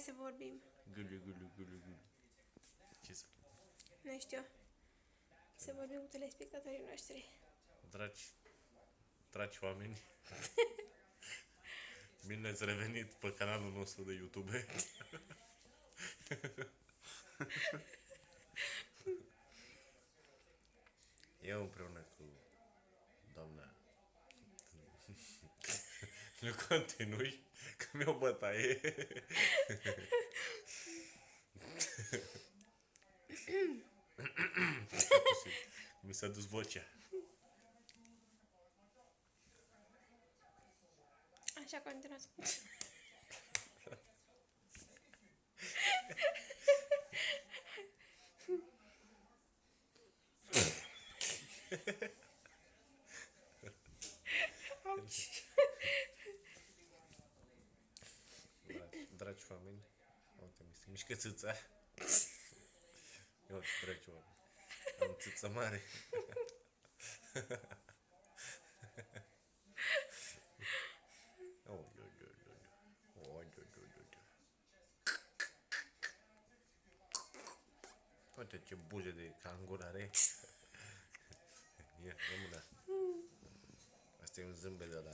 să vorbim. Gulu. Ce să... Nu știu. Să vorbim cu telespectatorii noștri. Dragi oameni, bine ați revenit pe canalul nostru de YouTube. Eu împreună cu doamna... Nu continui, că mi-e o bătaie. Mi s-a dus vocea. Așa, continuați. Dragi oameni, uite, mi se mișcă țâța. Uite, dragi oameni, am țâța mare. Uite ce buze de cangur are. Ia, rămână. Asta e un zâmbet de la